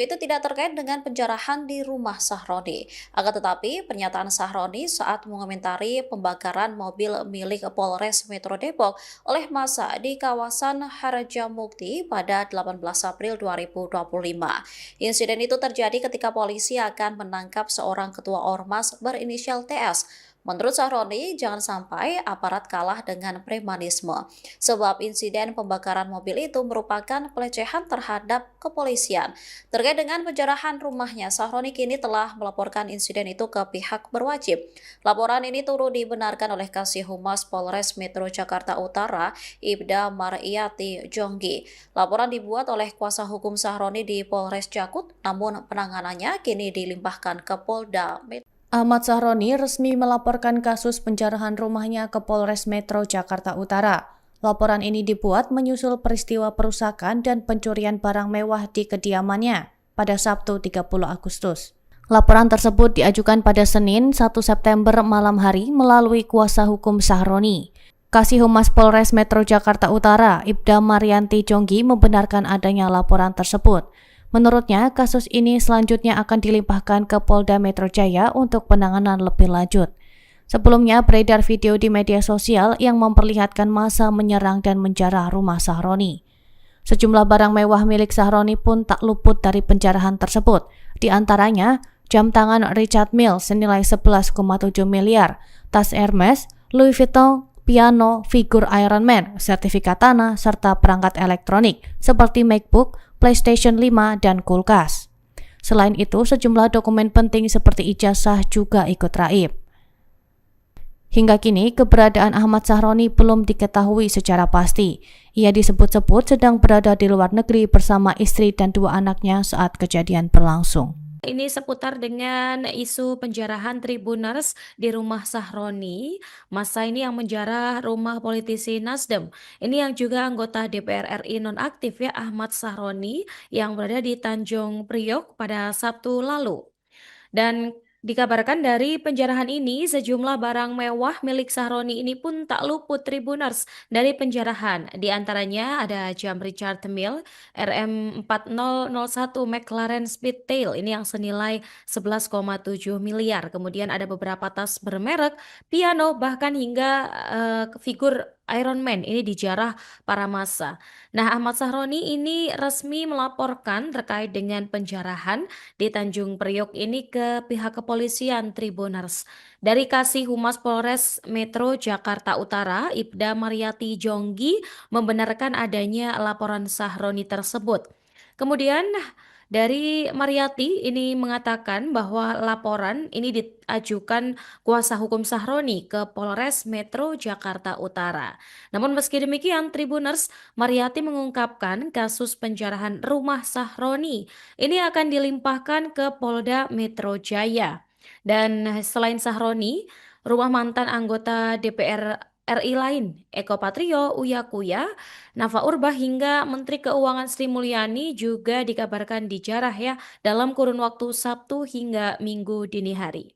Itu tidak terkait dengan penjarahan di rumah Sahroni. Akan tetapi, pernyataan Sahroni saat mengomentari pembakaran mobil milik Polres Metro Depok oleh massa di kawasan Harjamukti pada 18 April 2025. Insiden itu terjadi ketika polisi akan menangkap seorang ketua ormas berinisial TS. Menurut Sahroni, jangan sampai aparat kalah dengan premanisme, sebab insiden pembakaran mobil itu merupakan pelecehan terhadap kepolisian. Terkait dengan penjarahan rumahnya, Sahroni kini telah melaporkan insiden itu ke pihak berwajib. Laporan ini turut dibenarkan oleh Kasih Humas Polres Metro Jakarta Utara, Ibda Mariyati Jonggi. Laporan dibuat oleh kuasa hukum Sahroni di Polres Jakut, namun penanganannya kini dilimpahkan ke Polda Metro. Ahmad Sahroni resmi melaporkan kasus penjarahan rumahnya ke Polres Metro Jakarta Utara. Laporan ini dibuat menyusul peristiwa perusakan dan pencurian barang mewah di kediamannya pada Sabtu 30 Agustus. Laporan tersebut diajukan pada Senin 1 September malam hari melalui kuasa hukum Sahroni. Kasih Humas Polres Metro Jakarta Utara, Ibda Marianti Jonggi membenarkan adanya laporan tersebut. Menurutnya, kasus ini selanjutnya akan dilimpahkan ke Polda Metro Jaya untuk penanganan lebih lanjut. Sebelumnya, beredar video di media sosial yang memperlihatkan massa menyerang dan menjarah rumah Sahroni. Sejumlah barang mewah milik Sahroni pun tak luput dari penjarahan tersebut. Di antaranya, jam tangan Richard Mille senilai 11,7 miliar, tas Hermes, Louis Vuitton, piano, figur Iron Man, sertifikat tanah, serta perangkat elektronik seperti MacBook, PlayStation 5, dan kulkas. Selain itu, sejumlah dokumen penting seperti ijazah juga ikut raib. Hingga kini, keberadaan Ahmad Sahroni belum diketahui secara pasti. Ia disebut-sebut sedang berada di luar negeri bersama istri dan 2 anaknya saat kejadian berlangsung. Ini seputar dengan isu penjarahan Tribuners di rumah Sahroni. Masa ini yang menjarah rumah politisi Nasdem. Ini yang juga anggota DPR RI nonaktif ya, Ahmad Sahroni, yang berada di Tanjung Priok pada Sabtu lalu. Dan dikabarkan dari penjarahan ini, sejumlah barang mewah milik Sahroni ini pun tak luput Tribuners dari penjarahan. Di antaranya ada jam Richard Mille RM4001 McLaren Speedtail ini yang senilai 11,7 miliar. Kemudian ada beberapa tas bermerek, piano, bahkan hingga figur Iron Man ini dijarah para massa. Nah, Ahmad Sahroni ini resmi melaporkan terkait dengan penjarahan di Tanjung Priok ini ke pihak kepolisian Tribuners. Dari Kasih Humas Polres Metro Jakarta Utara, Ibda Mariyati Jonggi membenarkan adanya laporan Sahroni tersebut. Kemudian dari Mariyati ini mengatakan bahwa laporan ini diajukan kuasa hukum Sahroni ke Polres Metro Jakarta Utara. Namun meski demikian, Tribuners, Mariyati mengungkapkan kasus penjarahan rumah Sahroni ini akan dilimpahkan ke Polda Metro Jaya. Dan selain Sahroni, rumah mantan anggota DPR RI lain, Eko Patrio, Uya Kuya, Nafa Urbah hingga Menteri Keuangan Sri Mulyani juga dikabarkan dijarah ya dalam kurun waktu Sabtu hingga Minggu dini hari.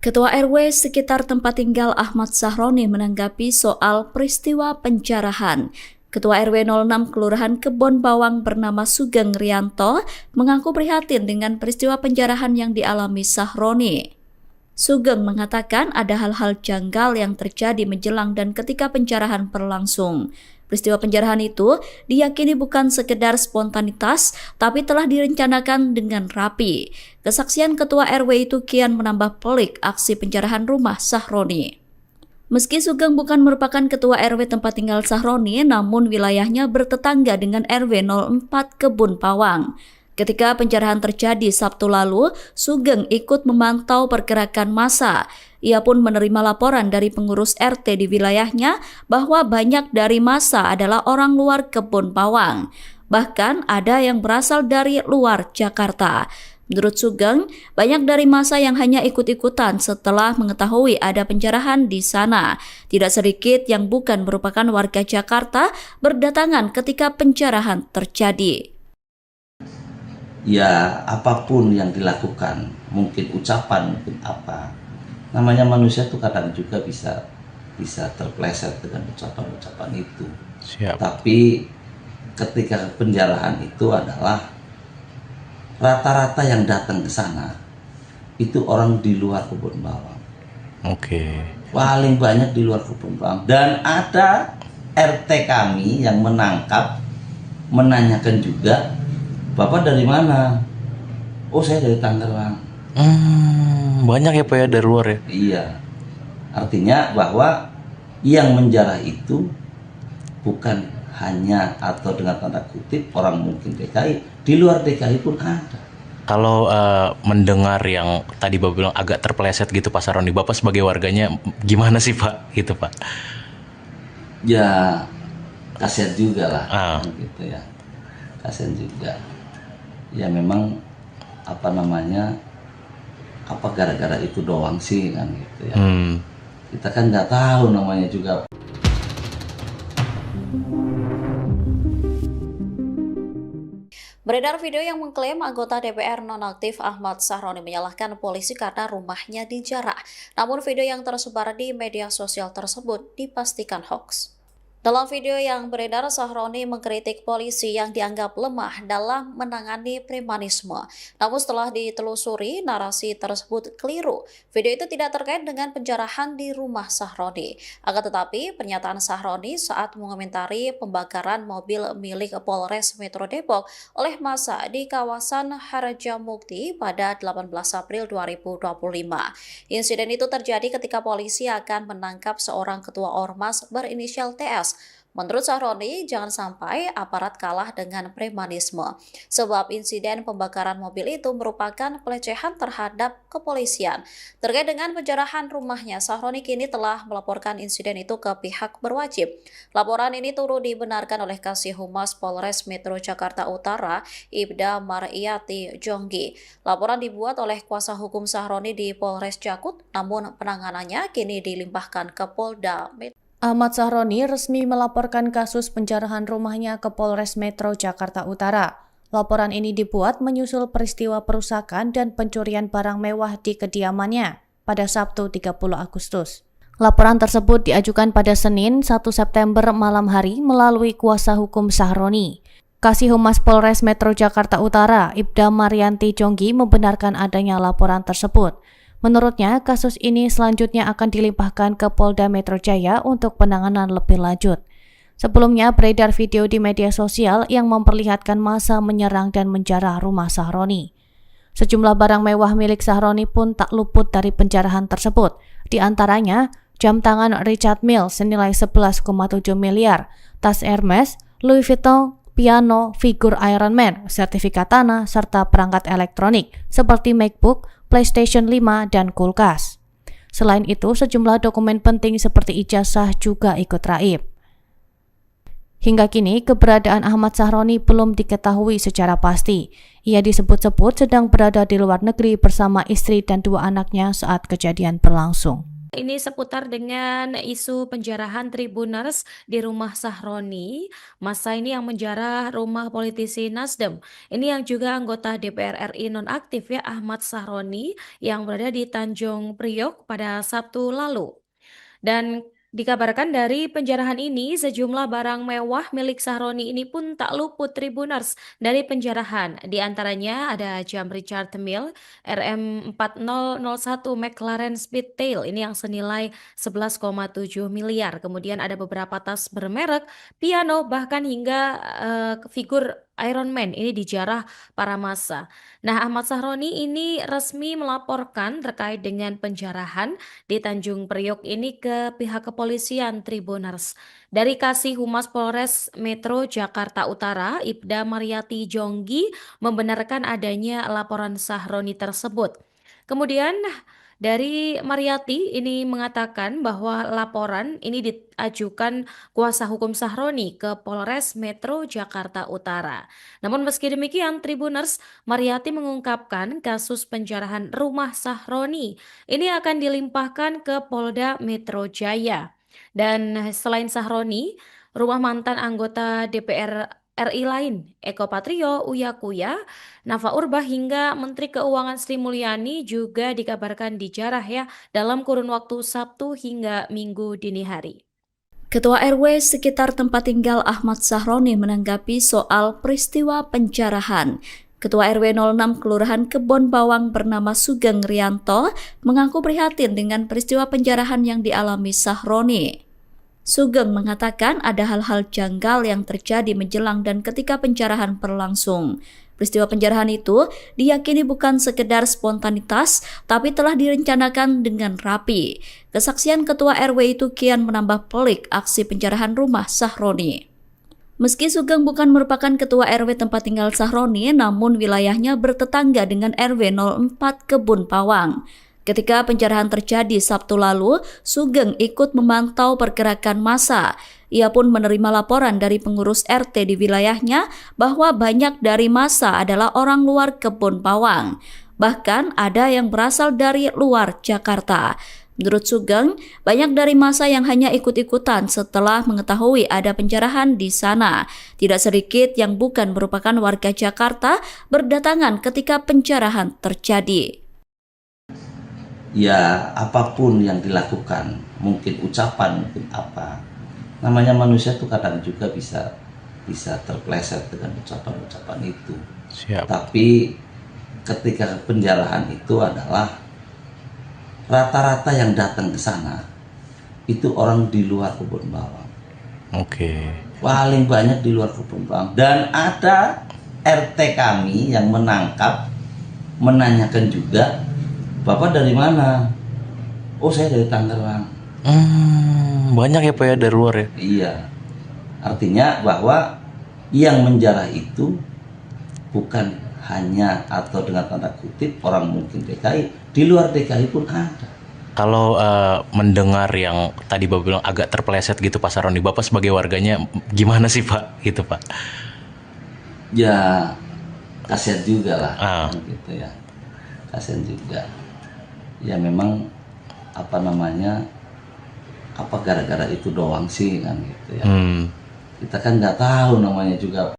Ketua RW sekitar tempat tinggal Ahmad Sahroni menanggapi soal peristiwa penjarahan. Ketua RW 06 Kelurahan Kebon Bawang bernama Sugeng Rianto mengaku prihatin dengan peristiwa penjarahan yang dialami Sahroni. Sugeng mengatakan ada hal-hal janggal yang terjadi menjelang dan ketika penjarahan berlangsung. Peristiwa penjarahan itu diyakini bukan sekedar spontanitas, tapi telah direncanakan dengan rapi. Kesaksian Ketua RW itu kian menambah pelik aksi penjarahan rumah Sahroni. Meski Sugeng bukan merupakan Ketua RW tempat tinggal Sahroni, namun wilayahnya bertetangga dengan RW 04 Kebun Pawang. Ketika penjarahan terjadi Sabtu lalu, Sugeng ikut memantau pergerakan massa. Ia pun menerima laporan dari pengurus RT di wilayahnya bahwa banyak dari massa adalah orang luar Kebun Pawang. Bahkan ada yang berasal dari luar Jakarta. Menurut Sugeng, banyak dari massa yang hanya ikut-ikutan setelah mengetahui ada penjarahan di sana. Tidak sedikit yang bukan merupakan warga Jakarta berdatangan ketika penjarahan terjadi. Ya, apapun yang dilakukan, mungkin ucapan, mungkin apa, namanya manusia tuh kadang juga bisa terpleset dengan ucapan-ucapan itu. Siap. Tapi ketika penjarahan itu adalah rata-rata yang datang ke sana itu orang di luar kebun bawang. Oke. Paling banyak di luar kebun bawang. Dan ada RT kami yang menanyakan juga, Bapak dari mana? Oh, saya dari Tangerang. Banyak ya Pak ya dari luar ya? Iya. Artinya bahwa yang menjarah itu bukan hanya atau dengan tanda kutip orang mungkin DKI, di luar DKI pun ada. Kalau mendengar yang tadi Bapak bilang agak terpeleset gitu Pak Sahroni, Bapak sebagai warganya gimana sih Pak? Gitu Pak. Ya kasihan juga lah, gitu ya. Kasihan juga. Ya memang apa gara-gara itu doang sih kan gitu ya. Kita kan nggak tahu namanya juga. Beredar video yang mengklaim anggota DPR nonaktif Ahmad Sahroni menyalahkan polisi karena rumahnya dijarah. Namun video yang tersebar di media sosial tersebut dipastikan hoax. Dalam video yang beredar, Sahroni mengkritik polisi yang dianggap lemah dalam menangani premanisme. Namun setelah ditelusuri, narasi tersebut keliru. Video itu tidak terkait dengan penjarahan di rumah Sahroni. Akan tetapi, pernyataan Sahroni saat mengomentari pembakaran mobil milik Polres Metro Depok oleh massa di kawasan Harjamukti pada 18 April 2025. Insiden itu terjadi ketika polisi akan menangkap seorang ketua ormas berinisial TS. Menurut Sahroni, jangan sampai aparat kalah dengan premanisme, sebab insiden pembakaran mobil itu merupakan pelecehan terhadap kepolisian. Terkait dengan penjarahan rumahnya, Sahroni kini telah melaporkan insiden itu ke pihak berwajib. Laporan ini turut dibenarkan oleh Kasih Humas Polres Metro Jakarta Utara, Ibda Maryati Jonggi. Laporan dibuat oleh kuasa hukum Sahroni di Polres Jakut, namun penanganannya kini dilimpahkan ke Polda Metro. Ahmad Sahroni resmi melaporkan kasus penjarahan rumahnya ke Polres Metro Jakarta Utara. Laporan ini dibuat menyusul peristiwa perusakan dan pencurian barang mewah di kediamannya pada Sabtu 30 Agustus. Laporan tersebut diajukan pada Senin 1 September malam hari melalui kuasa hukum Sahroni. Kasih Humas Polres Metro Jakarta Utara, Ibda Maryanti Jonggi membenarkan adanya laporan tersebut. Menurutnya, kasus ini selanjutnya akan dilimpahkan ke Polda Metro Jaya untuk penanganan lebih lanjut. Sebelumnya, beredar video di media sosial yang memperlihatkan massa menyerang dan menjarah rumah Sahroni. Sejumlah barang mewah milik Sahroni pun tak luput dari penjarahan tersebut. Di antaranya, jam tangan Richard Mille senilai 11,7 miliar, tas Hermes, Louis Vuitton, piano, figur Iron Man, sertifikat tanah, serta perangkat elektronik seperti MacBook, PlayStation 5, dan kulkas. Selain itu, sejumlah dokumen penting seperti ijazah juga ikut raib. Hingga kini, keberadaan Ahmad Sahroni belum diketahui secara pasti. Ia disebut-sebut sedang berada di luar negeri bersama istri dan 2 anaknya saat kejadian berlangsung. Ini seputar dengan isu penjarahan Tribuners di rumah Sahroni. Masa ini yang menjarah rumah politisi Nasdem. Ini yang juga anggota DPR RI nonaktif ya, Ahmad Sahroni, yang berada di Tanjung Priok pada Sabtu lalu. Dan dikabarkan dari penjarahan ini, sejumlah barang mewah milik Sahroni ini pun tak luput Tribuners dari penjarahan. Di antaranya ada jam Richard Mille RM4001 McLaren Speedtail, ini yang senilai 11,7 miliar. Kemudian ada beberapa tas bermerek, piano, bahkan hingga figur Iron Man ini dijarah para massa. Nah, Ahmad Sahroni ini resmi melaporkan terkait dengan penjarahan di Tanjung Priok ini ke pihak kepolisian Tribuners. Dari Kasih Humas Polres Metro Jakarta Utara, Ibda Maryati Jonggi membenarkan adanya laporan Sahroni tersebut. Kemudian dari Maryati ini mengatakan bahwa laporan ini diajukan kuasa hukum Sahroni ke Polres Metro Jakarta Utara. Namun meski demikian, Tribuners, Maryati mengungkapkan kasus penjarahan rumah Sahroni ini akan dilimpahkan ke Polda Metro Jaya. Dan selain Sahroni, rumah mantan anggota DPR RI lain, Eko Patrio, Uya Kuya, Nafa Urbah hingga Menteri Keuangan Sri Mulyani juga dikabarkan dijarah ya dalam kurun waktu Sabtu hingga Minggu dini hari. Ketua RW sekitar tempat tinggal Ahmad Sahroni menanggapi soal peristiwa penjarahan. Ketua RW 06 Kelurahan Kebon Bawang bernama Sugeng Rianto mengaku prihatin dengan peristiwa penjarahan yang dialami Sahroni. Sugeng mengatakan ada hal-hal janggal yang terjadi menjelang dan ketika penjarahan berlangsung. Peristiwa penjarahan itu diyakini bukan sekedar spontanitas, tapi telah direncanakan dengan rapi. Kesaksian Ketua RW itu kian menambah pelik aksi penjarahan rumah Sahroni. Meski Sugeng bukan merupakan ketua RW tempat tinggal Sahroni, namun wilayahnya bertetangga dengan RW 04 Kebun Bawang. Ketika penjarahan terjadi Sabtu lalu, Sugeng ikut memantau pergerakan massa. Ia pun menerima laporan dari pengurus RT di wilayahnya bahwa banyak dari massa adalah orang luar Kebun Bawang. Bahkan ada yang berasal dari luar Jakarta. Menurut Sugeng, banyak dari massa yang hanya ikut-ikutan setelah mengetahui ada penjarahan di sana. Tidak sedikit yang bukan merupakan warga Jakarta berdatangan ketika penjarahan terjadi. Ya, apapun yang dilakukan, mungkin ucapan, mungkin apa. Namanya manusia tuh kadang juga bisa terpleset dengan ucapan-ucapan itu. Siap. Tapi ketika penjarahan itu adalah rata-rata yang datang ke sana itu orang di luar Kebun Bawang. Oke. Paling banyak di luar Kebun Bawang. Dan ada RT kami yang menanyakan juga, "Bapak dari mana?" "Oh, saya dari Tangerang." Banyak ya Pak ya dari luar ya? Iya. Artinya bahwa yang menjarah itu bukan hanya atau dengan tanda kutip orang mungkin DKI, di luar DKI pun ada. Kalau mendengar yang tadi Bapak bilang agak terpeleset gitu Pak Sahroni, Bapak sebagai warganya gimana sih Pak? Gitu Pak. Ya kasihan juga lah, Ah. gitu ya. Kasihan juga. Ya memang apa namanya, apa gara-gara itu doang sih kan gitu ya. Kita kan nggak tahu namanya juga.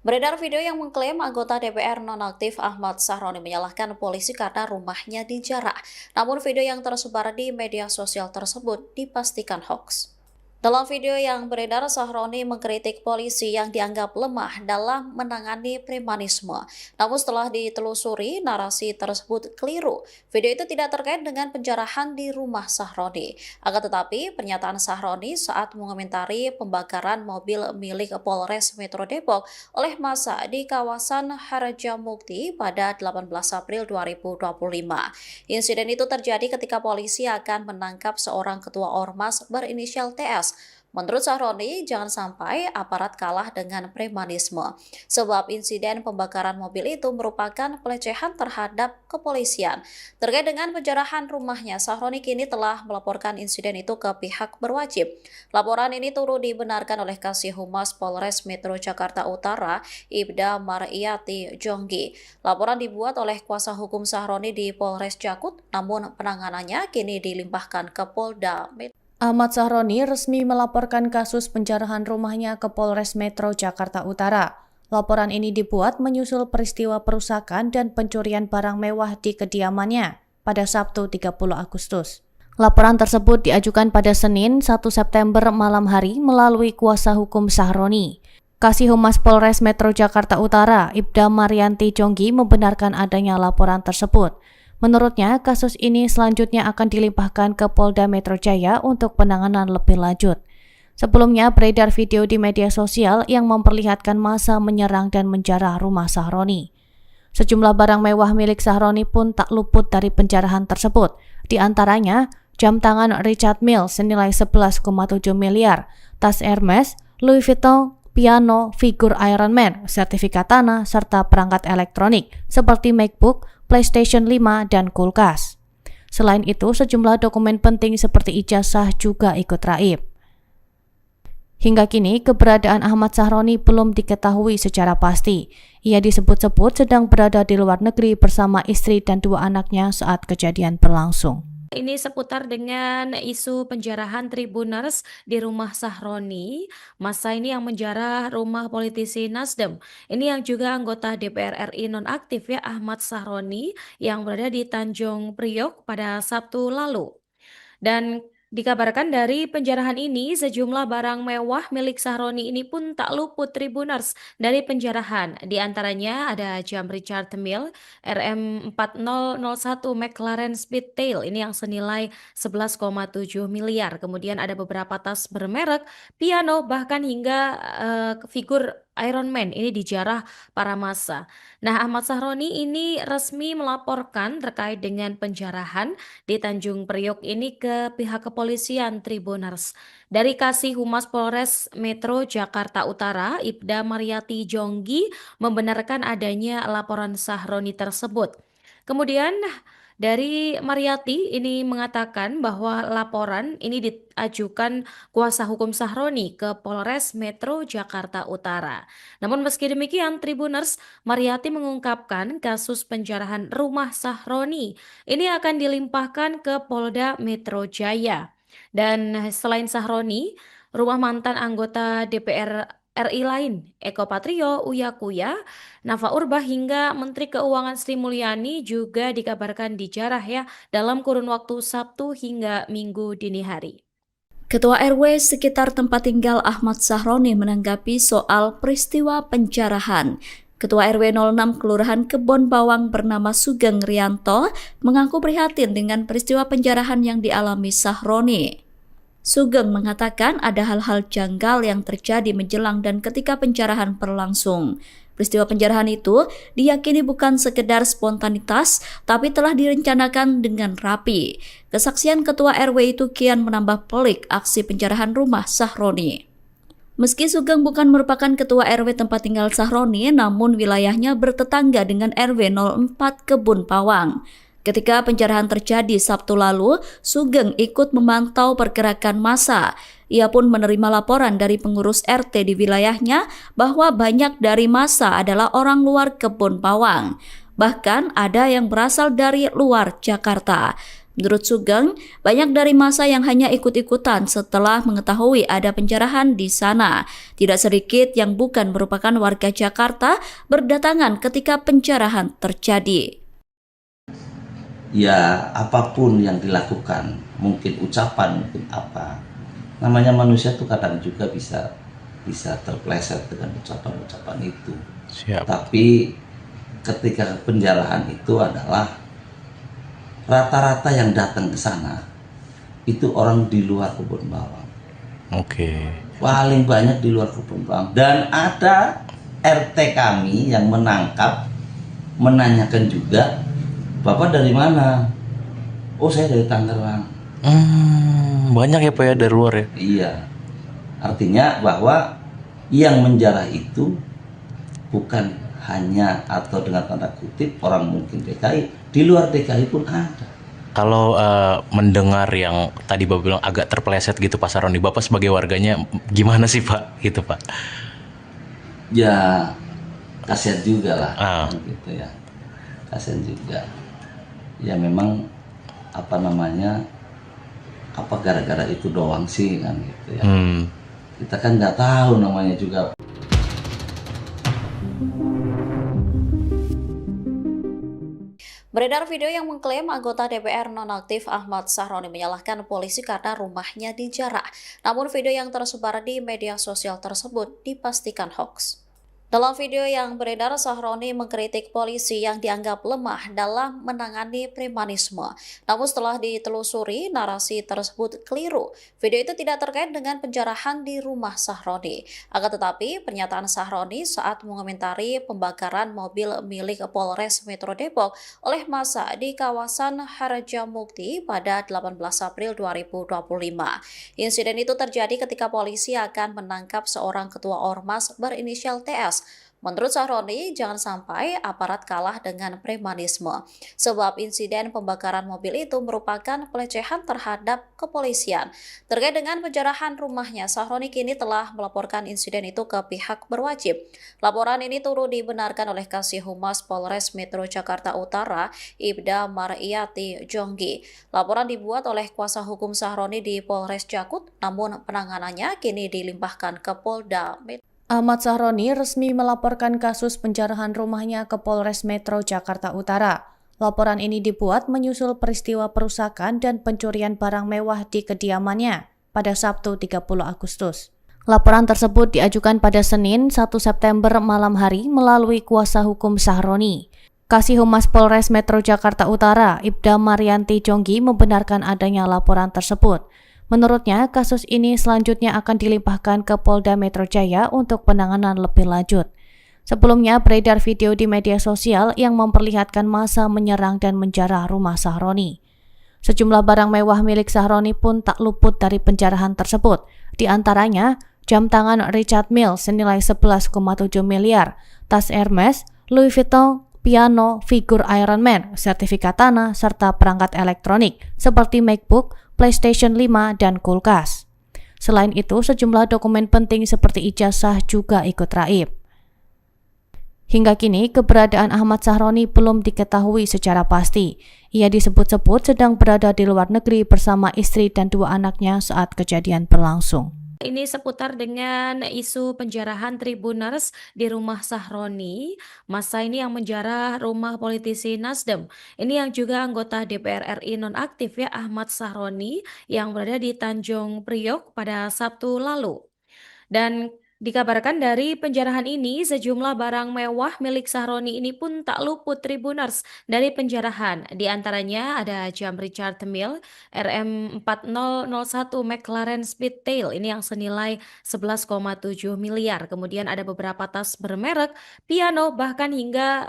Beredar video yang mengklaim anggota DPR nonaktif Ahmad Sahroni menyalahkan polisi karena rumahnya dijarah. Namun video yang tersebar di media sosial tersebut dipastikan hoax. Dalam video yang beredar, Sahroni mengkritik polisi yang dianggap lemah dalam menangani premanisme. Namun setelah ditelusuri, narasi tersebut keliru. Video itu tidak terkait dengan penjarahan di rumah Sahroni. Akan tetapi, pernyataan Sahroni saat mengomentari pembakaran mobil milik Polres Metro Depok oleh massa di kawasan Harjamukti pada 18 April 2025. Insiden itu terjadi ketika polisi akan menangkap seorang ketua ormas berinisial TS. Menurut Sahroni, jangan sampai aparat kalah dengan premanisme, sebab insiden pembakaran mobil itu merupakan pelecehan terhadap kepolisian. Terkait dengan penjarahan rumahnya, Sahroni kini telah melaporkan insiden itu ke pihak berwajib. Laporan ini turut dibenarkan oleh Kasih Humas Polres Metro Jakarta Utara, Ibda Mariyati Jonggi. Laporan dibuat oleh kuasa hukum Sahroni di Polres Jakut, namun penanganannya kini dilimpahkan ke Polda Metro. Ahmad Sahroni resmi melaporkan kasus penjarahan rumahnya ke Polres Metro Jakarta Utara. Laporan ini dibuat menyusul peristiwa perusakan dan pencurian barang mewah di kediamannya pada Sabtu 30 Agustus. Laporan tersebut diajukan pada Senin 1 September malam hari melalui kuasa hukum Sahroni. Kasih Humas Polres Metro Jakarta Utara, Ibda Marianti Jonggi membenarkan adanya laporan tersebut. Menurutnya, kasus ini selanjutnya akan dilimpahkan ke Polda Metro Jaya untuk penanganan lebih lanjut. Sebelumnya, beredar video di media sosial yang memperlihatkan massa menyerang dan menjarah rumah Sahroni. Sejumlah barang mewah milik Sahroni pun tak luput dari penjarahan tersebut. Di antaranya, jam tangan Richard Mille senilai 11,7 miliar, tas Hermes, Louis Vuitton, piano, figur Iron Man, sertifikat tanah, serta perangkat elektronik seperti MacBook, PlayStation 5, dan kulkas. Selain itu, sejumlah dokumen penting seperti ijazah juga ikut raib. Hingga kini, keberadaan Ahmad Sahroni belum diketahui secara pasti. Ia disebut-sebut sedang berada di luar negeri bersama istri dan 2 anaknya saat kejadian berlangsung. Ini seputar dengan isu penjarahan Tribuners di rumah Sahroni. Masa ini yang menjarah rumah politisi Nasdem. Ini yang juga anggota DPR RI nonaktif ya, Ahmad Sahroni, yang berada di Tanjung Priok pada Sabtu lalu. Dan Dikabarkan dari penjarahan ini, sejumlah barang mewah milik Sahroni ini pun tak luput Tribuners dari penjarahan. Di antaranya ada jam Richard Mille RM4001 McLaren Speedtail ini yang senilai 11,7 miliar. Kemudian ada beberapa tas bermerek, piano, bahkan hingga figur Iron Man ini dijarah para massa. Nah, Ahmad Sahroni ini resmi melaporkan terkait dengan penjarahan di Tanjung Priok ini ke pihak kepolisian Tribuners. Dari Kasih Humas Polres Metro Jakarta Utara, Ibda Mariati Jonggi membenarkan adanya laporan Sahroni tersebut. Kemudian dari Mariati ini mengatakan bahwa laporan ini diajukan kuasa hukum Sahroni ke Polres Metro Jakarta Utara. Namun meski demikian, Tribuners, Mariati mengungkapkan kasus penjarahan rumah Sahroni ini akan dilimpahkan ke Polda Metro Jaya. Dan selain Sahroni, rumah mantan anggota DPR RI lain, Eko Patrio, Uya Kuya, Nafa Urbah hingga Menteri Keuangan Sri Mulyani juga dikabarkan dijarah ya dalam kurun waktu Sabtu hingga Minggu dini hari. Ketua RW sekitar tempat tinggal Ahmad Sahroni menanggapi soal peristiwa penjarahan. Ketua RW 06 Kelurahan Kebon Bawang bernama Sugeng Rianto mengaku prihatin dengan peristiwa penjarahan yang dialami Sahroni. Sugeng mengatakan ada hal-hal janggal yang terjadi menjelang dan ketika penjarahan berlangsung. Peristiwa penjarahan itu diyakini bukan sekedar spontanitas, tapi telah direncanakan dengan rapi. Kesaksian Ketua RW itu kian menambah pelik aksi penjarahan rumah Sahroni. Meski Sugeng bukan merupakan Ketua RW tempat tinggal Sahroni, namun wilayahnya bertetangga dengan RW 04 Kebun Bawang. Ketika penjarahan terjadi Sabtu lalu, Sugeng ikut memantau pergerakan massa. Ia pun menerima laporan dari pengurus RT di wilayahnya bahwa banyak dari massa adalah orang luar Kebun Bawang. Bahkan ada yang berasal dari luar Jakarta. Menurut Sugeng, banyak dari massa yang hanya ikut-ikutan setelah mengetahui ada penjarahan di sana. Tidak sedikit yang bukan merupakan warga Jakarta berdatangan ketika penjarahan terjadi. Ya apapun yang dilakukan, mungkin ucapan, mungkin apa, namanya manusia tuh kadang juga bisa terpleset dengan ucapan-ucapan itu. Siap. Tapi ketika penjarahan itu adalah rata-rata yang datang ke sana itu orang di luar Kebun Bawang. Oke. Paling banyak di luar Kebun Bawang. Dan ada RT kami yang menanyakan juga, Bapak dari mana? Oh, saya dari Tangerang. Banyak ya Pak ya dari luar ya? Iya. Artinya bahwa yang menjarah itu bukan hanya atau dengan tanda kutip orang mungkin DKI, di luar DKI pun ada. Kalau mendengar yang tadi Bapak bilang agak terpeleset gitu Pak Sahroni, Bapak sebagai warganya gimana sih Pak? Gitu Pak. Ya kasihan juga lah, Ah. gitu ya. Kasihan juga. Ya memang apa gara-gara itu doang sih kan gitu ya. Kita kan nggak tahu namanya juga. Beredar video yang mengklaim anggota DPR nonaktif Ahmad Sahroni menyalahkan polisi karena rumahnya dijarah. Namun video yang tersebar di media sosial tersebut dipastikan hoax. Dalam video yang beredar, Sahroni mengkritik polisi yang dianggap lemah dalam menangani premanisme. Namun setelah ditelusuri, narasi tersebut keliru. Video itu tidak terkait dengan penjarahan di rumah Sahroni. Akan tetapi, pernyataan Sahroni saat mengomentari pembakaran mobil milik Polres Metro Depok oleh massa di kawasan Harjamukti pada 18 April 2025. Insiden itu terjadi ketika polisi akan menangkap seorang ketua ormas berinisial TS. Menurut Sahroni, jangan sampai aparat kalah dengan premanisme, sebab insiden pembakaran mobil itu merupakan pelecehan terhadap kepolisian. Terkait dengan penjarahan rumahnya, Sahroni kini telah melaporkan insiden itu ke pihak berwajib. Laporan ini turut dibenarkan oleh Kasih Humas Polres Metro Jakarta Utara, Ibda Mariati Jonggi. Laporan dibuat oleh kuasa hukum Sahroni di Polres Jakut, namun penanganannya kini dilimpahkan ke Polda Metro. Ahmad Sahroni resmi melaporkan kasus penjarahan rumahnya ke Polres Metro Jakarta Utara. Laporan ini dibuat menyusul peristiwa perusakan dan pencurian barang mewah di kediamannya pada Sabtu 30 Agustus. Laporan tersebut diajukan pada Senin 1 September malam hari melalui kuasa hukum Sahroni. Kasih Humas Polres Metro Jakarta Utara, Ibda Marianti Jonggi, membenarkan adanya laporan tersebut. Menurutnya, kasus ini selanjutnya akan dilimpahkan ke Polda Metro Jaya untuk penanganan lebih lanjut. Sebelumnya beredar video di media sosial yang memperlihatkan massa menyerang dan menjarah rumah Sahroni. Sejumlah barang mewah milik Sahroni pun tak luput dari penjarahan tersebut. Di antaranya, jam tangan Richard Mille senilai 11,7 miliar, tas Hermes, Louis Vuitton, piano, figur Iron Man, sertifikat tanah, serta perangkat elektronik seperti MacBook, PlayStation 5, dan kulkas. Selain itu, sejumlah dokumen penting seperti ijazah juga ikut raib. Hingga kini, keberadaan Ahmad Sahroni belum diketahui secara pasti. Ia disebut-sebut sedang berada di luar negeri bersama istri dan 2 anaknya saat kejadian berlangsung. Ini seputar dengan isu penjarahan Tribuners di rumah Sahroni. Masa ini yang menjarah rumah politisi Nasdem. Ini yang juga anggota DPR RI nonaktif ya, Ahmad Sahroni, yang berada di Tanjung Priok pada Sabtu lalu. Dan dikabarkan dari penjarahan ini, sejumlah barang mewah milik Sahroni ini pun tak luput Tribuners dari penjarahan. Di antaranya ada jam Richard Mille RM4001 McLaren Speedtail, ini yang senilai 11,7 miliar. Kemudian ada beberapa tas bermerek, piano, bahkan hingga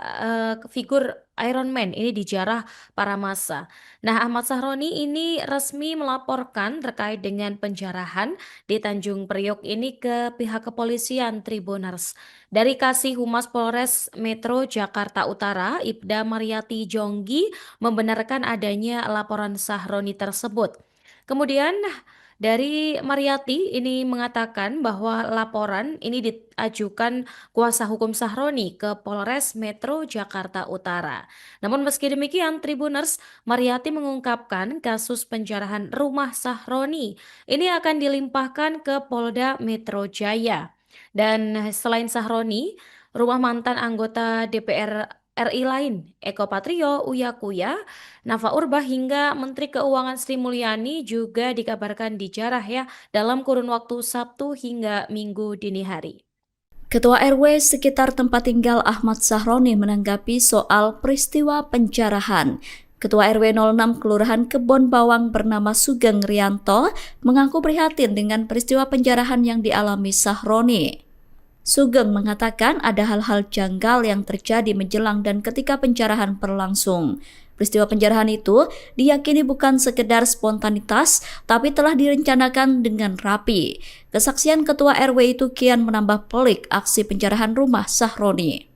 figur Iron Man ini dijarah para massa. Nah, Ahmad Sahroni ini resmi melaporkan terkait dengan penjarahan di Tanjung Priok ini ke pihak kepolisian Tribuners. Dari Kasih Humas Polres Metro Jakarta Utara, Ibda Marianti Jonggi, membenarkan adanya laporan Sahroni tersebut. Kemudian dari Mariati ini mengatakan bahwa laporan ini diajukan kuasa hukum Sahroni ke Polres Metro Jakarta Utara. Namun meski demikian, Tribuners, Mariati mengungkapkan kasus penjarahan rumah Sahroni ini akan dilimpahkan ke Polda Metro Jaya. Dan selain Sahroni, rumah mantan anggota DPR RI lain, Eko Patrio, Uya Kuya, Nafa Urbah hingga Menteri Keuangan Sri Mulyani juga dikabarkan dijarah ya dalam kurun waktu Sabtu hingga Minggu dini hari. Ketua RW sekitar tempat tinggal Ahmad Sahroni menanggapi soal peristiwa penjarahan. Ketua RW 06 Kelurahan Kebon Bawang bernama Sugeng Rianto mengaku prihatin dengan peristiwa penjarahan yang dialami Sahroni. Sugeng mengatakan ada hal-hal janggal yang terjadi menjelang dan ketika penjarahan berlangsung. Peristiwa penjarahan itu diyakini bukan sekedar spontanitas, tapi telah direncanakan dengan rapi. Kesaksian Ketua RW itu kian menambah pelik aksi penjarahan rumah Sahroni.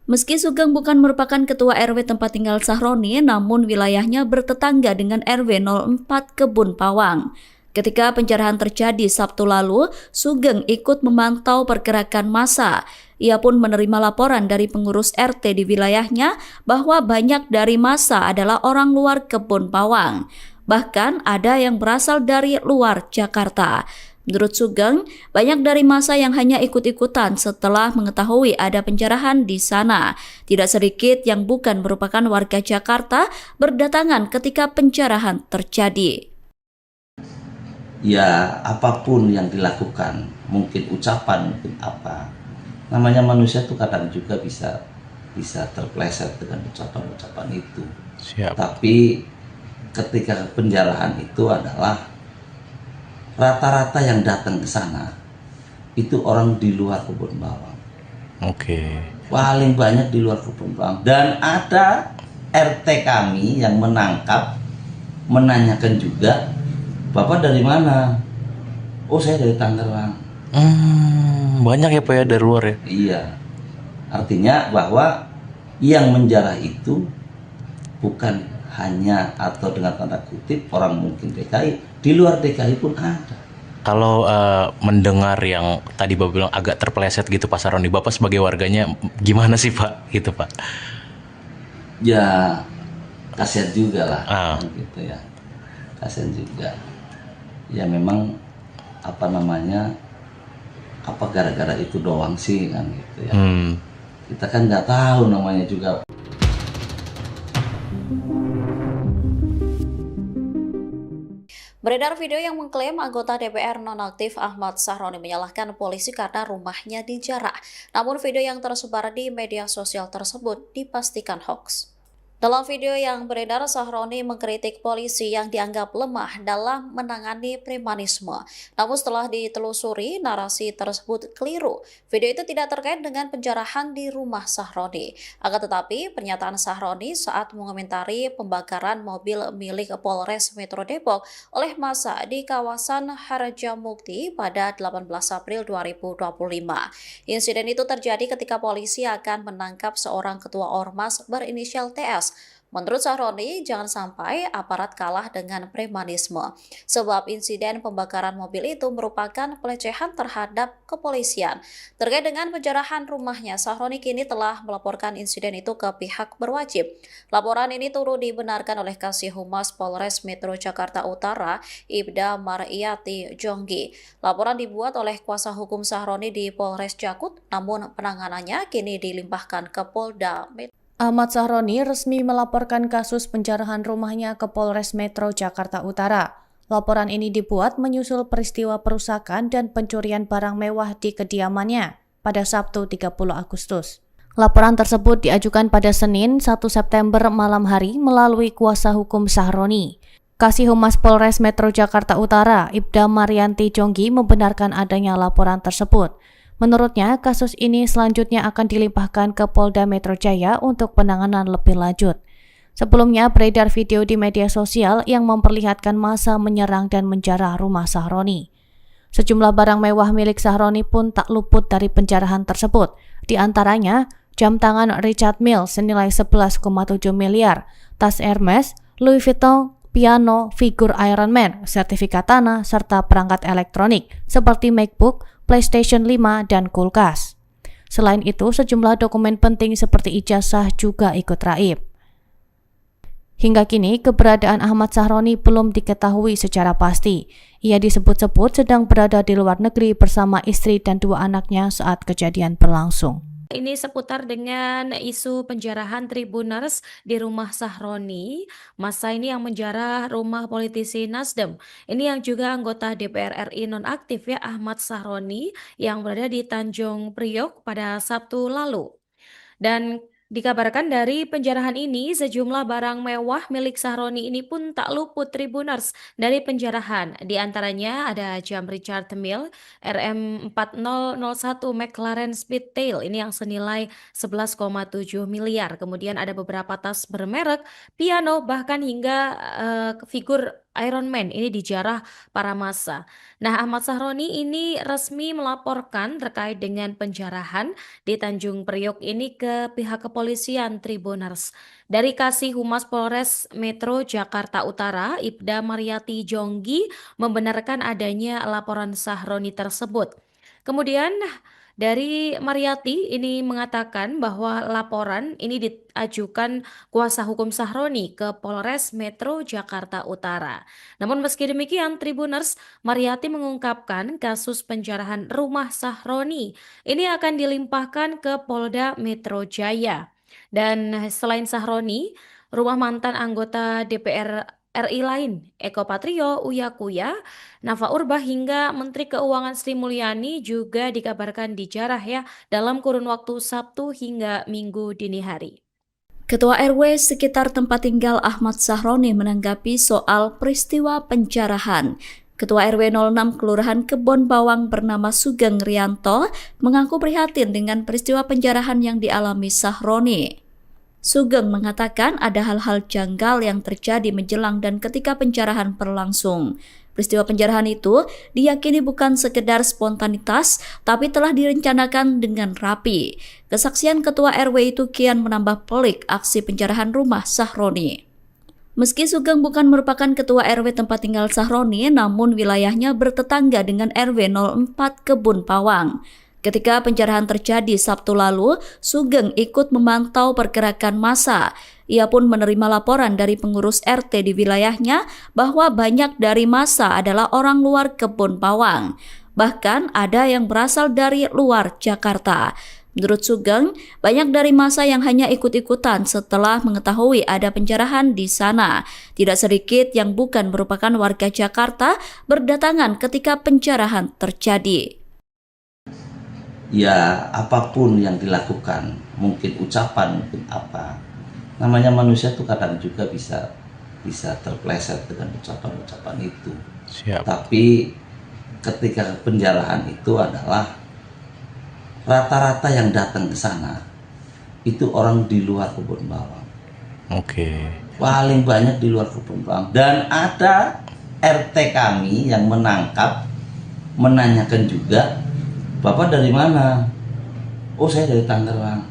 Meski Sugeng bukan merupakan Ketua RW tempat tinggal Sahroni, namun wilayahnya bertetangga dengan RW 04 Kebun Bawang. Ketika penjarahan terjadi Sabtu lalu, Sugeng ikut memantau pergerakan massa. Ia pun menerima laporan dari pengurus RT di wilayahnya bahwa banyak dari massa adalah orang luar Kebun Bawang. Bahkan ada yang berasal dari luar Jakarta. Menurut Sugeng, banyak dari massa yang hanya ikut-ikutan setelah mengetahui ada penjarahan di sana. Tidak sedikit yang bukan merupakan warga Jakarta berdatangan ketika penjarahan terjadi. Ya apapun yang dilakukan, mungkin ucapan, mungkin apa, namanya manusia tuh kadang juga bisa terpleset dengan ucapan-ucapan itu. Siap. Tapi ketika penjarahan itu adalah rata-rata yang datang ke sana itu orang di luar Kebun Bawang. Oke. Paling banyak di luar Kebun Bawang. Dan ada RT kami yang menanyakan juga, Bapak dari mana? Oh, saya dari Tangerang. Banyak ya Pak ya dari luar ya? Iya. Artinya bahwa yang menjarah itu bukan hanya atau dengan tanda kutip orang mungkin DKI, di luar DKI pun ada. Kalau mendengar yang tadi Bapak bilang agak terpeleset gitu Pak Sahroni, Bapak sebagai warganya gimana sih Pak? Gitu Pak. Ya kasihan juga lah, gitu ya. Kasihan juga. Ya memang apa gara-gara itu doang sih kan gitu ya. Kita kan nggak tahu namanya juga. Beredar video yang mengklaim anggota DPR nonaktif Ahmad Sahroni menyalahkan polisi karena rumahnya dijarah. Namun video yang tersebar di media sosial tersebut dipastikan hoax. Dalam video yang beredar, Sahroni mengkritik polisi yang dianggap lemah dalam menangani premanisme. Namun setelah ditelusuri, narasi tersebut keliru. Video itu tidak terkait dengan penjarahan di rumah Sahroni. Akan tetapi, pernyataan Sahroni saat mengomentari pembakaran mobil milik Polres Metro Depok oleh massa di kawasan Harjamukti pada 18 April 2025. Insiden itu terjadi ketika polisi akan menangkap seorang ketua ormas berinisial TS. Menurut Sahroni, jangan sampai aparat kalah dengan premanisme, sebab insiden pembakaran mobil itu merupakan pelecehan terhadap kepolisian. Terkait dengan penjarahan rumahnya, Sahroni kini telah melaporkan insiden itu ke pihak berwajib. Laporan ini turut dibenarkan oleh Kasih Humas Polres Metro Jakarta Utara, Ibda Maryati Jonggi. Laporan dibuat oleh kuasa hukum Sahroni di Polres Jakut, namun penanganannya kini dilimpahkan ke Polda Metro. Ahmad Sahroni resmi melaporkan kasus penjarahan rumahnya ke Polres Metro Jakarta Utara. Laporan ini dibuat menyusul peristiwa perusakan dan pencurian barang mewah di kediamannya pada Sabtu 30 Agustus. Laporan tersebut diajukan pada Senin 1 September malam hari melalui kuasa hukum Sahroni. Kasih Humas Polres Metro Jakarta Utara, Ibda Maryanti Jonggi membenarkan adanya laporan tersebut. Menurutnya, kasus ini selanjutnya akan dilimpahkan ke Polda Metro Jaya untuk penanganan lebih lanjut. Sebelumnya beredar video di media sosial yang memperlihatkan massa menyerang dan menjarah rumah Sahroni. Sejumlah barang mewah milik Sahroni pun tak luput dari penjarahan tersebut. Di antaranya, jam tangan Richard Mille senilai 11,7 miliar, tas Hermes, Louis Vuitton, piano, figur Iron Man, sertifikat tanah, serta perangkat elektronik seperti MacBook, PlayStation 5, dan kulkas. Selain itu, sejumlah dokumen penting seperti ijazah juga ikut raib. Hingga kini, keberadaan Ahmad Sahroni belum diketahui secara pasti. Ia disebut-sebut sedang berada di luar negeri bersama istri dan 2 anaknya saat kejadian berlangsung. Ini seputar dengan isu penjarahan Tribuners di rumah Sahroni. Masa ini yang menjarah rumah politisi Nasdem. Ini yang juga anggota DPR RI nonaktif ya, Ahmad Sahroni, yang berada di Tanjung Priok pada Sabtu lalu. Dan dikabarkan dari penjarahan ini, sejumlah barang mewah milik Sahroni ini pun tak luput Tribuners dari penjarahan. Di antaranya ada jam Richard Mille RM4001 McLaren Speedtail, ini yang senilai 11,7 miliar. Kemudian ada beberapa tas bermerek, piano, bahkan hingga figur Iron Man ini dijarah para massa. Nah, Ahmad Sahroni ini resmi melaporkan terkait dengan penjarahan di Tanjung Priok ini ke pihak kepolisian Tribuners. Dari Kasih Humas Polres Metro Jakarta Utara, Ibda Maryati Jonggi membenarkan adanya laporan Sahroni tersebut. Kemudian dari Maryati ini mengatakan bahwa laporan ini diajukan kuasa hukum Sahroni ke Polres Metro Jakarta Utara. Namun meski demikian, Tribuners, Maryati mengungkapkan kasus penjarahan rumah Sahroni ini akan dilimpahkan ke Polda Metro Jaya. Dan selain Sahroni, rumah mantan anggota DPR RI lain, Eko Patrio, Uya Kuya, Nafa Urbah hingga Menteri Keuangan Sri Mulyani juga dikabarkan dijarah ya dalam kurun waktu Sabtu hingga Minggu dini hari. Ketua RW sekitar tempat tinggal Ahmad Sahroni menanggapi soal peristiwa penjarahan. Ketua RW 06 Kelurahan Kebon Bawang bernama Sugeng Rianto mengaku prihatin dengan peristiwa penjarahan yang dialami Sahroni. Sugeng mengatakan ada hal-hal janggal yang terjadi menjelang dan ketika penjarahan berlangsung. Peristiwa penjarahan itu diyakini bukan sekedar spontanitas, tapi telah direncanakan dengan rapi. Kesaksian Ketua RW itu kian menambah pelik aksi penjarahan rumah Sahroni. Meski Sugeng bukan merupakan Ketua RW tempat tinggal Sahroni, namun wilayahnya bertetangga dengan RW 04 Kebun Bawang. Ketika penjarahan terjadi Sabtu lalu, Sugeng ikut memantau pergerakan massa. Ia pun menerima laporan dari pengurus RT di wilayahnya bahwa banyak dari massa adalah orang luar Kebun Bawang. Bahkan ada yang berasal dari luar Jakarta. Menurut Sugeng, banyak dari masa yang hanya ikut-ikutan setelah mengetahui ada penjarahan di sana. Tidak sedikit yang bukan merupakan warga Jakarta berdatangan ketika penjarahan terjadi. Ya, apapun yang dilakukan, mungkin ucapan, mungkin apa. Namanya manusia tuh kadang juga bisa terpleset dengan ucapan-ucapan itu. Siap. Tapi ketika penjarahan itu adalah rata-rata yang datang ke sana itu orang di luar kebun bawang. Oke. Paling banyak di luar kebun bawang. Dan ada RT kami yang menanyakan juga, "Bapak dari mana?" "Oh, saya dari Tangerang."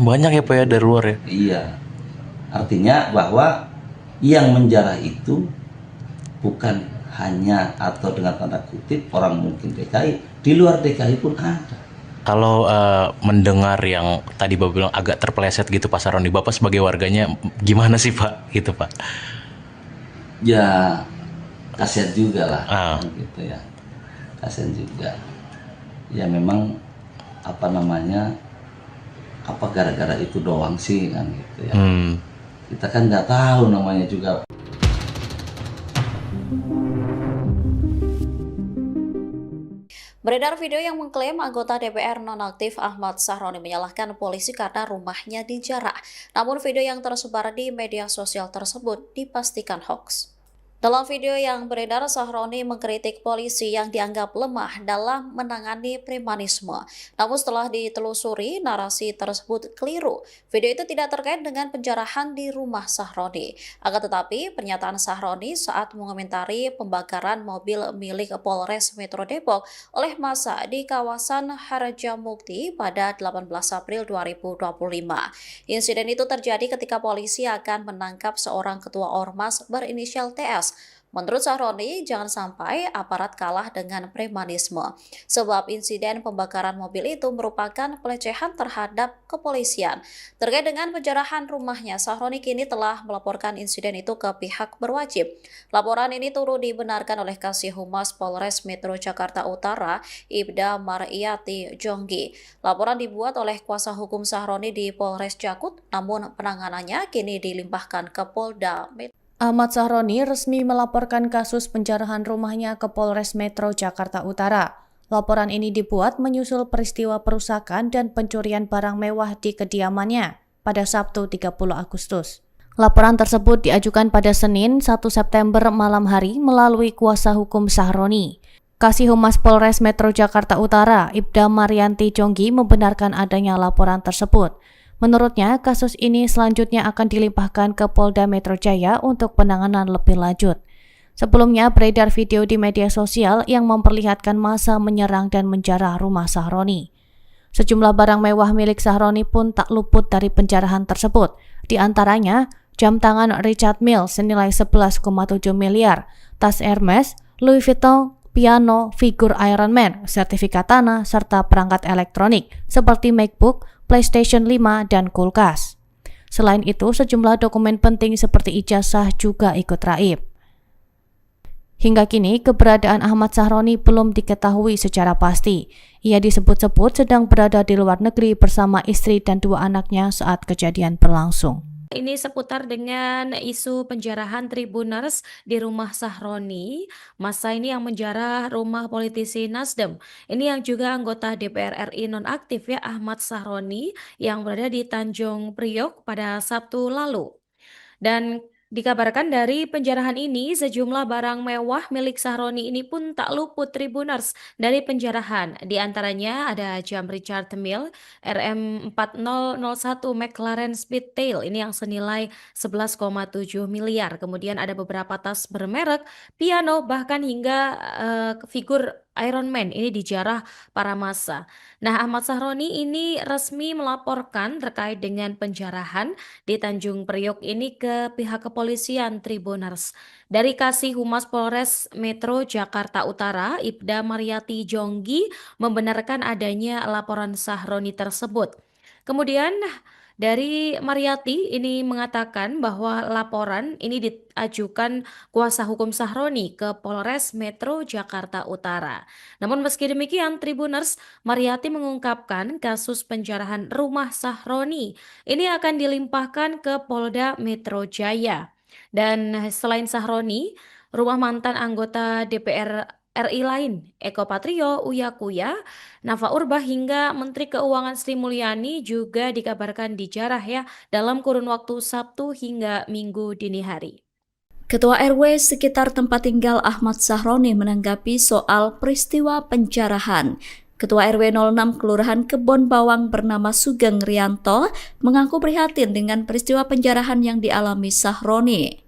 Banyak ya Pak ya dari luar ya? Iya. Artinya bahwa yang menjarah itu bukan hanya atau dengan tanda kutip orang mungkin DKI, di luar DKI pun ada. Kalau mendengar yang tadi Bapak bilang agak terpeleset gitu Pak Saroni, Bapak sebagai warganya gimana sih Pak? Gitu Pak. Ya kasihan juga lah, Ah. kan gitu ya. Kasihan juga. Ya memang apa namanya, apa gara-gara itu doang sih kan gitu ya. Kita kan nggak tahu namanya juga. Beredar video yang mengklaim anggota DPR nonaktif Ahmad Sahroni menyalahkan polisi karena rumahnya dijarah. Namun video yang tersebar di media sosial tersebut dipastikan hoax. Dalam video yang beredar, Sahroni mengkritik polisi yang dianggap lemah dalam menangani premanisme. Namun setelah ditelusuri, narasi tersebut keliru. Video itu tidak terkait dengan penjarahan di rumah Sahroni. Akan tetapi, pernyataan Sahroni saat mengomentari pembakaran mobil milik Polres Metro Depok oleh massa di kawasan Harjamukti pada 18 April 2025. Insiden itu terjadi ketika polisi akan menangkap seorang ketua ormas berinisial TS. Menurut Sahroni, jangan sampai aparat kalah dengan premanisme, sebab insiden pembakaran mobil itu merupakan pelecehan terhadap kepolisian. Terkait dengan penjarahan rumahnya, Sahroni kini telah melaporkan insiden itu ke pihak berwajib. Laporan ini turut dibenarkan oleh Kasih Humas Polres Metro Jakarta Utara, Ibda Maryati Jonggi. Laporan dibuat oleh kuasa hukum Sahroni di Polres Jakut, namun penanganannya kini dilimpahkan ke Polda Metro. Ahmad Sahroni resmi melaporkan kasus penjarahan rumahnya ke Polres Metro Jakarta Utara. Laporan ini dibuat menyusul peristiwa perusakan dan pencurian barang mewah di kediamannya pada Sabtu 30 Agustus. Laporan tersebut diajukan pada Senin 1 September malam hari melalui kuasa hukum Sahroni. Kasih Humas Polres Metro Jakarta Utara, Ibda Maryanti Jonggi membenarkan adanya laporan tersebut. Menurutnya, kasus ini selanjutnya akan dilimpahkan ke Polda Metro Jaya untuk penanganan lebih lanjut. Sebelumnya beredar video di media sosial yang memperlihatkan massa menyerang dan menjarah rumah Sahroni. Sejumlah barang mewah milik Sahroni pun tak luput dari penjarahan tersebut. Di antaranya, jam tangan Richard Mille senilai 11,7 miliar, tas Hermes, Louis Vuitton, piano, figur Iron Man, sertifikat tanah, serta perangkat elektronik seperti MacBook, PlayStation 5, dan kulkas. Selain itu, sejumlah dokumen penting seperti ijazah juga ikut raib. Hingga kini, keberadaan Ahmad Sahroni belum diketahui secara pasti. Ia disebut-sebut sedang berada di luar negeri bersama istri dan 2 anaknya saat kejadian berlangsung. Ini seputar dengan isu penjarahan Tribuners di rumah Sahroni. Masa ini yang menjarah rumah politisi Nasdem. Ini yang juga anggota DPR RI nonaktif ya, Ahmad Sahroni, yang berada di Tanjung Priok pada Sabtu lalu. Dan dikabarkan dari penjarahan ini, sejumlah barang mewah milik Sahroni ini pun tak luput Tribuners dari penjarahan. Di antaranya ada jam Richard Mille RM4001 McLaren Speedtail ini yang senilai 11,7 miliar. Kemudian ada beberapa tas bermerek, piano, bahkan hingga figur Iron Man ini dijarah para massa. Nah, Ahmad Sahroni ini resmi melaporkan terkait dengan penjarahan di Tanjung Priok ini ke pihak kepolisian Tribuners. Dari Kasih Humas Polres Metro Jakarta Utara, Ibda Maryati Jonggi membenarkan adanya laporan Sahroni tersebut. Kemudian Dari Mariyati ini mengatakan bahwa laporan ini diajukan kuasa hukum Sahroni ke Polres Metro Jakarta Utara. Namun meski demikian, Tribuners, Mariyati mengungkapkan kasus penjarahan rumah Sahroni ini akan dilimpahkan ke Polda Metro Jaya. Dan selain Sahroni, rumah mantan anggota DPR RI lain, Eko Patrio, Uya Kuya, Nafa Urbah hingga Menteri Keuangan Sri Mulyani juga dikabarkan dijarah ya dalam kurun waktu Sabtu hingga Minggu dini hari. Ketua RW sekitar tempat tinggal Ahmad Sahroni menanggapi soal peristiwa penjarahan. Ketua RW 06 Kelurahan Kebon Bawang bernama Sugeng Rianto mengaku prihatin dengan peristiwa penjarahan yang dialami Sahroni.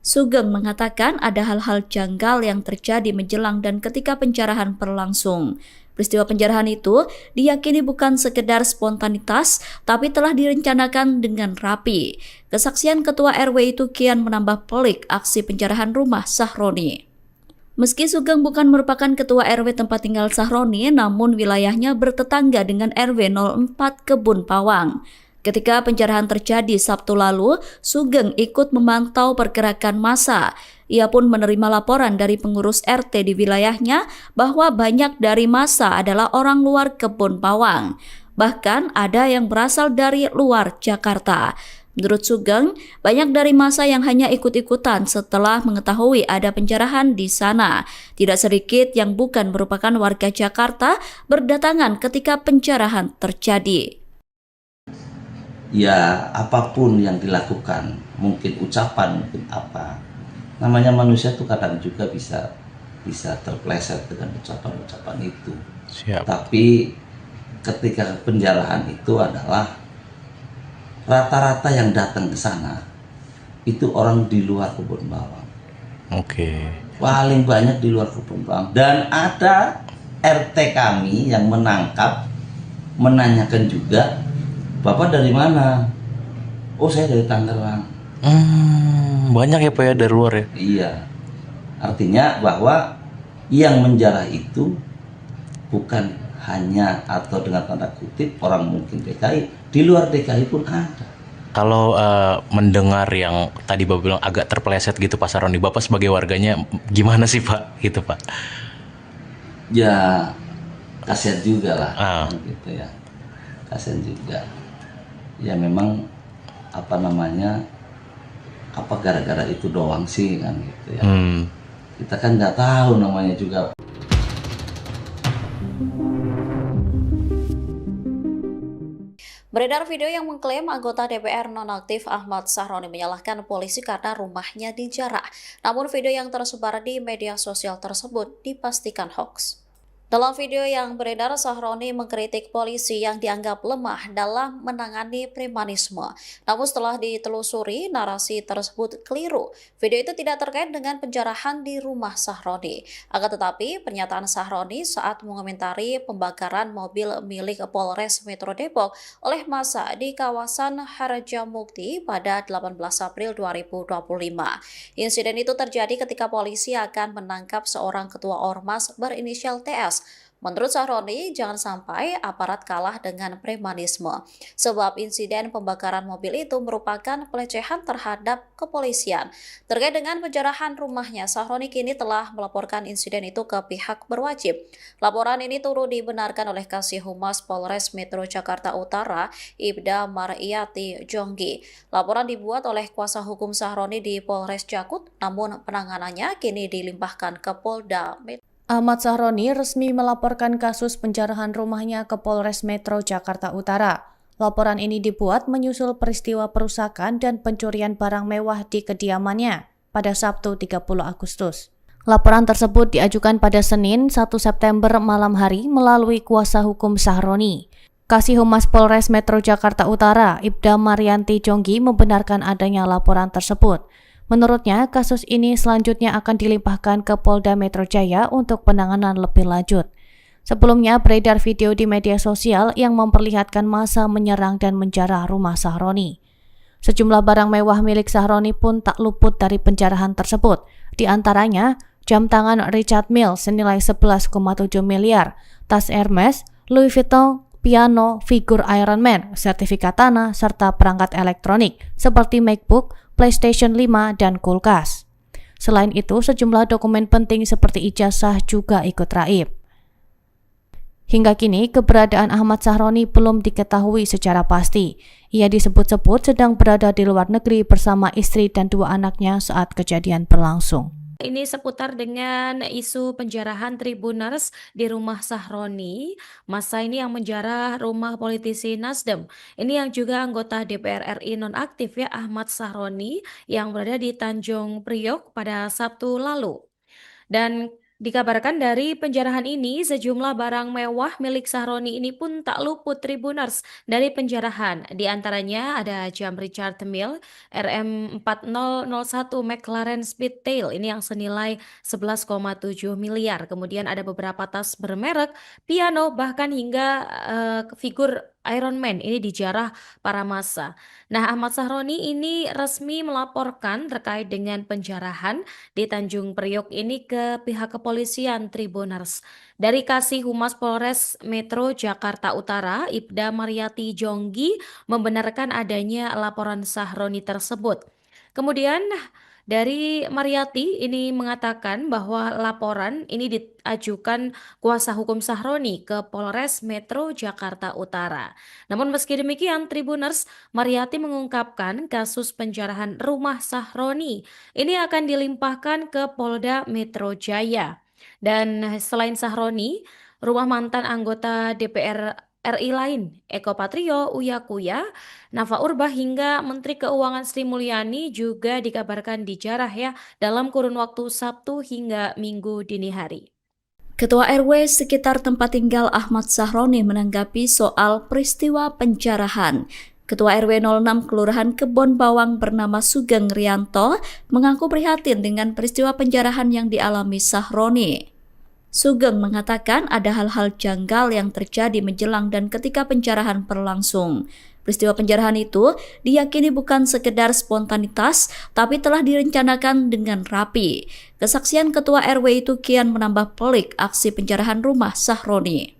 Sugeng mengatakan ada hal-hal janggal yang terjadi menjelang dan ketika penjarahan berlangsung. Peristiwa penjarahan itu diyakini bukan sekedar spontanitas, tapi telah direncanakan dengan rapi. Kesaksian Ketua RW itu kian menambah pelik aksi penjarahan rumah Sahroni. Meski Sugeng bukan merupakan Ketua RW tempat tinggal Sahroni, namun wilayahnya bertetangga dengan RW 04 Kebun Bawang. Ketika penjarahan terjadi Sabtu lalu, Sugeng ikut memantau pergerakan massa. Ia pun menerima laporan dari pengurus RT di wilayahnya bahwa banyak dari massa adalah orang luar Kebun Bawang. Bahkan ada yang berasal dari luar Jakarta. Menurut Sugeng, banyak dari massa yang hanya ikut-ikutan setelah mengetahui ada penjarahan di sana. Tidak sedikit yang bukan merupakan warga Jakarta berdatangan ketika penjarahan terjadi. Ya apapun yang dilakukan, mungkin ucapan, mungkin apa, namanya manusia tuh kadang juga bisa terpleset dengan ucapan-ucapan itu. Siap. Tapi ketika penjarahan itu adalah rata-rata yang datang ke sana itu orang di luar Kebun Bawang. Oke. Paling banyak di luar Kebun Bawang. Dan ada RT kami yang menanyakan juga, Bapak dari mana? Oh, saya dari Tangerang. Banyak ya Pak ya dari luar ya? Iya. Artinya bahwa yang menjarah itu bukan hanya atau dengan tanda kutip orang mungkin DKI, di luar DKI pun ada. Kalau mendengar yang tadi Bapak bilang agak terpeleset gitu Pak Sahroni, Bapak sebagai warganya gimana sih Pak? Gitu Pak. Ya kasihan juga lah, gitu ya. Kasihan juga. Ya memang apa gara-gara itu doang sih kan gitu ya. Kita kan nggak tahu namanya juga. Beredar video yang mengklaim anggota DPR nonaktif Ahmad Sahroni menyalahkan polisi karena rumahnya dijarah. Namun video yang tersebar di media sosial tersebut dipastikan hoax. Dalam video yang beredar, Sahroni mengkritik polisi yang dianggap lemah dalam menangani premanisme. Namun setelah ditelusuri, narasi tersebut keliru. Video itu tidak terkait dengan penjarahan di rumah Sahroni. Akan tetapi, pernyataan Sahroni saat mengomentari pembakaran mobil milik Polres Metro Depok oleh massa di kawasan Harjamukti pada 18 April 2025. Insiden itu terjadi ketika polisi akan menangkap seorang ketua ormas berinisial TS. Menurut Sahroni, jangan sampai aparat kalah dengan premanisme, sebab insiden pembakaran mobil itu merupakan pelecehan terhadap kepolisian. Terkait dengan penjarahan rumahnya, Sahroni kini telah melaporkan insiden itu ke pihak berwajib. Laporan ini turut dibenarkan oleh Kasih Humas Polres Metro Jakarta Utara, Ibda Mariyati Jonggi. Laporan dibuat oleh kuasa hukum Sahroni di Polres Jakut, namun penanganannya kini dilimpahkan ke Polda Metro. Ahmad Sahroni resmi melaporkan kasus penjarahan rumahnya ke Polres Metro Jakarta Utara. Laporan ini dibuat menyusul peristiwa perusakan dan pencurian barang mewah di kediamannya pada Sabtu 30 Agustus. Laporan tersebut diajukan pada Senin 1 September malam hari melalui kuasa hukum Sahroni. Kasih Humas Polres Metro Jakarta Utara, Ibda Mariyati Jonggi membenarkan adanya laporan tersebut. Menurutnya, kasus ini selanjutnya akan dilimpahkan ke Polda Metro Jaya untuk penanganan lebih lanjut. Sebelumnya beredar video di media sosial yang memperlihatkan massa menyerang dan menjarah rumah Sahroni. Sejumlah barang mewah milik Sahroni pun tak luput dari penjarahan tersebut. Di antaranya, jam tangan Richard Mille senilai 11,7 miliar, tas Hermes, Louis Vuitton, piano, figur Iron Man, sertifikat tanah, serta perangkat elektronik seperti MacBook, PlayStation 5, dan kulkas. Selain itu, sejumlah dokumen penting seperti ijazah juga ikut raib. Hingga kini, keberadaan Ahmad Sahroni belum diketahui secara pasti. Ia disebut-sebut sedang berada di luar negeri bersama istri dan 2 anaknya saat kejadian berlangsung. Ini seputar dengan isu penjarahan Tribuners di rumah Sahroni. Masa ini yang menjarah rumah politisi Nasdem. Ini yang juga anggota DPR RI nonaktif ya, Ahmad Sahroni, yang berada di Tanjung Priok pada Sabtu lalu. Dan dikabarkan dari penjarahan ini, sejumlah barang mewah milik Sahroni ini pun tak luput Tribuners dari penjarahan. Di antaranya ada jam Richard Mille RM4001 McLaren Speedtail ini yang senilai 11,7 miliar. Kemudian ada beberapa tas bermerek, piano, bahkan hingga figur Iron Man ini dijarah para massa. Nah, Ahmad Sahroni ini resmi melaporkan terkait dengan penjarahan di Tanjung Priok ini ke pihak kepolisian Tribuners. Dari Kasih Humas Polres Metro Jakarta Utara, Ibda Mariati Jonggi membenarkan adanya laporan Sahroni tersebut. Kemudian dari Mariati ini mengatakan bahwa laporan ini diajukan kuasa hukum Sahroni ke Polres Metro Jakarta Utara. Namun meski demikian, Tribuners, Mariati mengungkapkan kasus penjarahan rumah Sahroni ini akan dilimpahkan ke Polda Metro Jaya. Dan selain Sahroni, rumah mantan anggota DPR RI lain, Eko Patrio, Uya Kuya, Nafa Urbah hingga Menteri Keuangan Sri Mulyani juga dikabarkan dijarah ya dalam kurun waktu Sabtu hingga Minggu dini hari. Ketua RW sekitar tempat tinggal Ahmad Sahroni menanggapi soal peristiwa penjarahan. Ketua RW 06 Kelurahan Kebon Bawang bernama Sugeng Rianto mengaku prihatin dengan peristiwa penjarahan yang dialami Sahroni. Sugeng mengatakan ada hal-hal janggal yang terjadi menjelang dan ketika penjarahan berlangsung. Peristiwa penjarahan itu diyakini bukan sekedar spontanitas, tapi telah direncanakan dengan rapi. Kesaksian Ketua RW itu kian menambah pelik aksi penjarahan rumah Sahroni.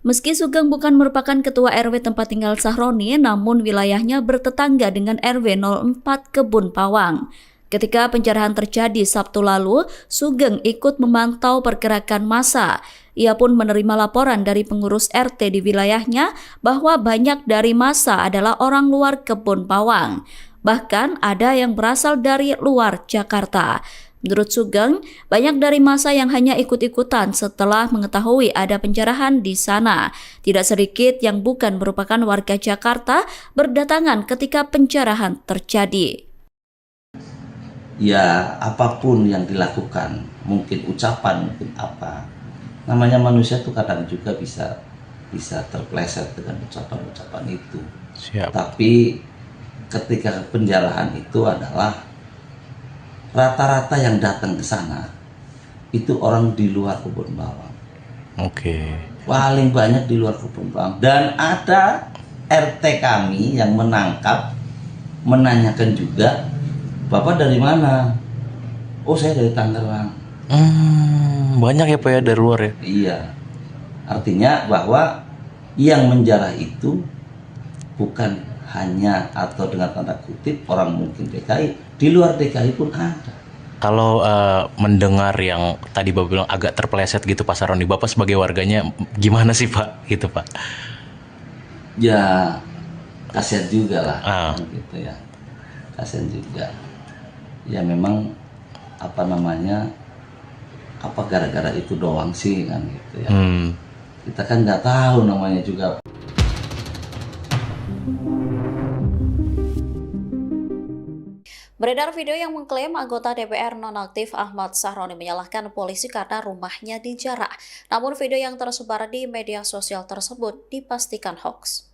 Meski Sugeng bukan merupakan Ketua RW tempat tinggal Sahroni, namun wilayahnya bertetangga dengan RW 04 Kebun Bawang. Ketika penjarahan terjadi Sabtu lalu, Sugeng ikut memantau pergerakan massa. Ia pun menerima laporan dari pengurus RT di wilayahnya bahwa banyak dari massa adalah orang luar Kebun Bawang. Bahkan ada yang berasal dari luar Jakarta. Menurut Sugeng, banyak dari massa yang hanya ikut-ikutan setelah mengetahui ada penjarahan di sana. Tidak sedikit yang bukan merupakan warga Jakarta berdatangan ketika penjarahan terjadi. Ya apapun yang dilakukan, mungkin ucapan, mungkin apa, namanya manusia tuh kadang juga bisa terpleset dengan ucapan-ucapan itu. Siap. Tapi ketika penjarahan itu adalah rata-rata yang datang ke sana itu orang di luar Kebun Bawang. Oke. Paling banyak di luar Kebun Bawang. Dan ada RT kami yang menanyakan juga, Bapak dari mana? Oh, saya dari Tangerang. Banyak ya Pak ya dari luar ya? Iya. Artinya bahwa yang menjarah itu bukan hanya atau dengan tanda kutip orang mungkin DKI, di luar DKI pun ada. Kalau mendengar yang tadi Bapak bilang agak terpeleset gitu Pak Sahroni, Bapak sebagai warganya gimana sih Pak? Gitu Pak. Ya kasihan juga lah, gitu ya. Kasihan juga. Ya memang apa gara-gara itu doang sih kan gitu ya. Kita kan nggak tahu namanya juga. Beredar video yang mengklaim anggota DPR nonaktif Ahmad Sahroni menyalahkan polisi karena rumahnya dijarah. Namun video yang tersebar di media sosial tersebut dipastikan hoax.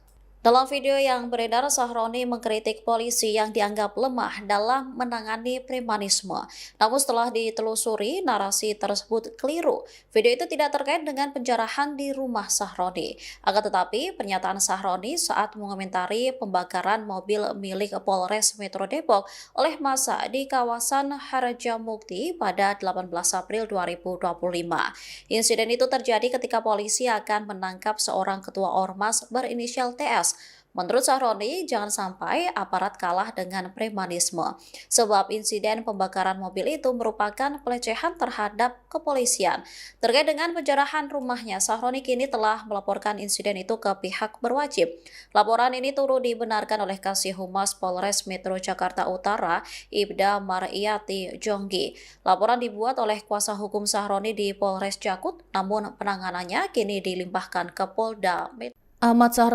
Dalam video yang beredar, Sahroni mengkritik polisi yang dianggap lemah dalam menangani premanisme. Namun setelah ditelusuri, narasi tersebut keliru. Video itu tidak terkait dengan penjarahan di rumah Sahroni. Akan tetapi, pernyataan Sahroni saat mengomentari pembakaran mobil milik Polres Metro Depok oleh massa di kawasan Harjamukti pada 18 April 2025. Insiden itu terjadi ketika polisi akan menangkap seorang ketua ormas berinisial TS. Menurut Sahroni, jangan sampai aparat kalah dengan premanisme, sebab insiden pembakaran mobil itu merupakan pelecehan terhadap kepolisian. Terkait dengan penjarahan rumahnya, Sahroni kini telah melaporkan insiden itu ke pihak berwajib. Laporan ini turut dibenarkan oleh Kasih Humas Polres Metro Jakarta Utara, Ibda Mariyati Jonggi. Laporan dibuat oleh kuasa hukum Sahroni di Polres Jakut, namun penanganannya kini dilimpahkan ke Polda Metro. Ahmad Sahroni